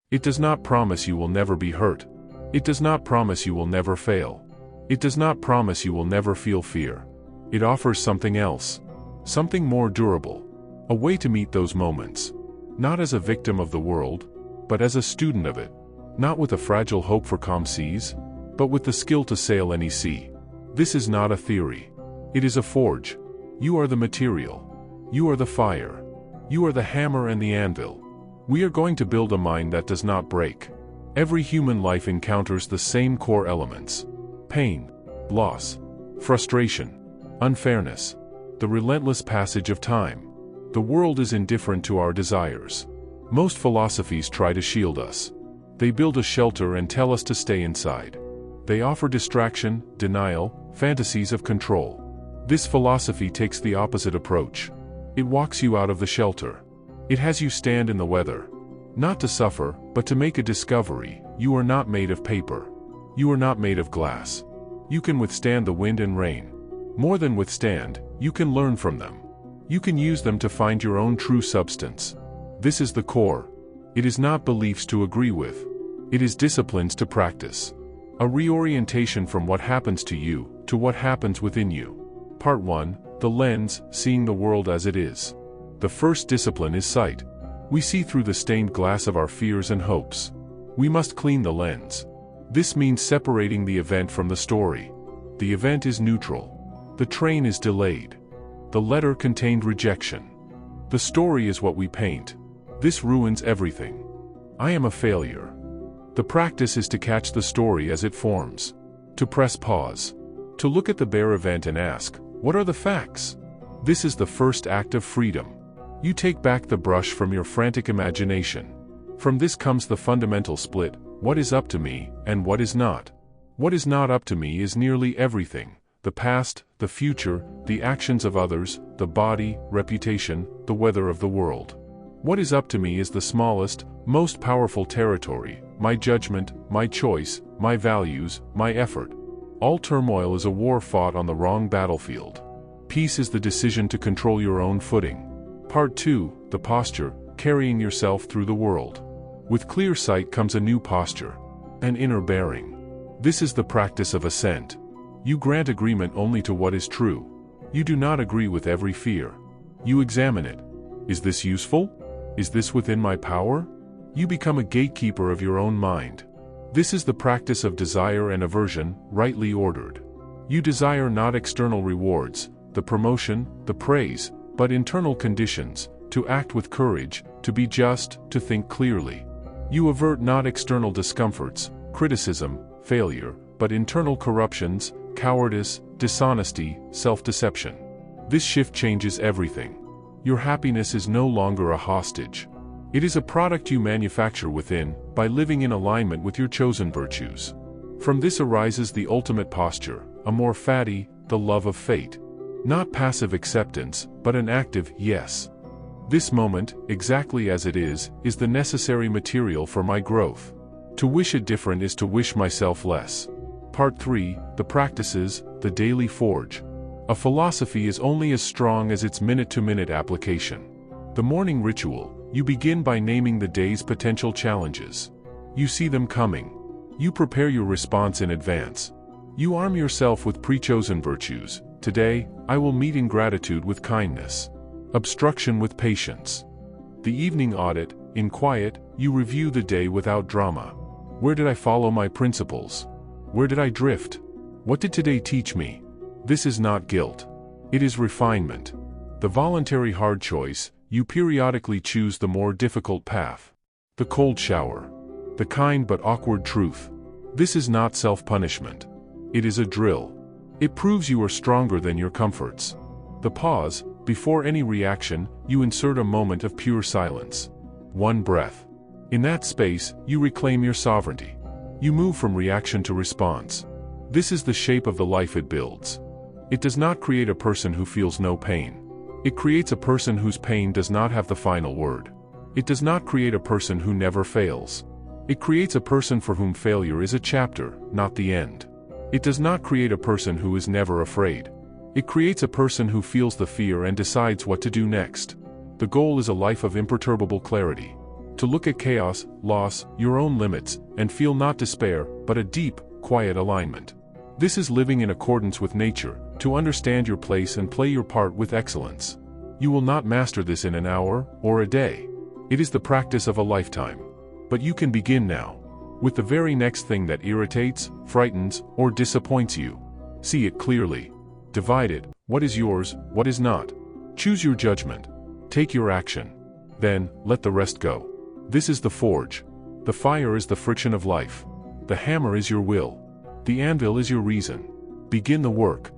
It does not promise you will never be hurt. It does not promise you will never fail. It does not promise you will never feel fear. It offers something else. Something more durable. A way to meet those moments. Not as a victim of the world, but as a student of it. Not with a fragile hope for calm seas, but with the skill to sail any sea. This is not a theory. It is a forge. You are the material. You are the fire. You are the hammer and the anvil. We are going to build a mind that does not break. Every human life encounters the same core elements. Pain, loss, frustration, unfairness, the relentless passage of time. The world is indifferent to our desires. Most philosophies try to shield us. They build a shelter and tell us to stay inside. They offer distraction, denial, fantasies of control. This philosophy takes the opposite approach. It walks you out of the shelter. It has you stand in the weather. Not to suffer, but to make a discovery. You are not made of paper. You are not made of glass. You can withstand the wind and rain. More than withstand, you can learn from them. You can use them to find your own true substance. This is the core. It is not beliefs to agree with. It is disciplines to practice. A reorientation from what happens to you, to what happens within you. Part 1, the lens, seeing the world as it is. The first discipline is sight. We see through the stained glass of our fears and hopes. We must clean the lens. This means separating the event from the story. The event is neutral. The train is delayed. The letter contained rejection. The story is what we paint. This ruins everything. I am a failure. The practice is to catch the story as it forms. To press pause. To look at the bare event and ask, what are the facts? This is the first act of freedom. You take back the brush from your frantic imagination. From this comes the fundamental split, what is up to me, and what is not. What is not up to me is nearly everything. The past, the future, the actions of others, the body, reputation, the weather of the world. What is up to me is the smallest, most powerful territory, my judgment, my choice, my values, my effort. All turmoil is a war fought on the wrong battlefield. Peace is the decision to control your own footing. Part 2, the posture, carrying yourself through the world. With clear sight comes a new posture, an inner bearing. This is the practice of ascent. You grant agreement only to what is true. You do not agree with every fear. You examine it. Is this useful? Is this within my power? You become a gatekeeper of your own mind. This is the practice of desire and aversion, rightly ordered. You desire not external rewards, the promotion, the praise, but internal conditions, to act with courage, to be just, to think clearly. You avert not external discomforts, criticism, failure, but internal corruptions, cowardice, dishonesty, self-deception. This shift changes everything. Your happiness is no longer a hostage. It is a product you manufacture within, by living in alignment with your chosen virtues. From this arises the ultimate posture, a more fatty, the love of fate. Not passive acceptance, but an active yes. This moment, exactly as it is the necessary material for my growth. To wish it different is to wish myself less. Part 3, the practices, the daily forge. A philosophy is only as strong as its minute-to-minute application. The morning ritual, you begin by naming the day's potential challenges. You see them coming. You prepare your response in advance. You arm yourself with pre-chosen virtues. Today, I will meet ingratitude with kindness. Obstruction with patience. The evening audit, in quiet, you review the day without drama. Where did I follow my principles? Where did I drift? What did today teach me? This is not guilt. It is refinement. The voluntary hard choice, you periodically choose the more difficult path. The cold shower. The kind but awkward truth. This is not self-punishment. It is a drill. It proves you are stronger than your comforts. The pause, before any reaction, you insert a moment of pure silence. One breath. In that space, you reclaim your sovereignty. You move from reaction to response. This is the shape of the life it builds. It does not create a person who feels no pain. It creates a person whose pain does not have the final word. It does not create a person who never fails. It creates a person for whom failure is a chapter, not the end. It does not create a person who is never afraid. It creates a person who feels the fear and decides what to do next. The goal is a life of imperturbable clarity. To look at chaos, loss, your own limits, and feel not despair, but a deep, quiet alignment. This is living in accordance with nature, to understand your place and play your part with excellence. You will not master this in an hour, or a day. It is the practice of a lifetime. But you can begin now. With the very next thing that irritates, frightens, or disappoints you. See it clearly. Divide it, what is yours, what is not. Choose your judgment. Take your action. Then, let the rest go. This is the forge. The fire is the friction of life. The hammer is your will. The anvil is your reason. Begin the work.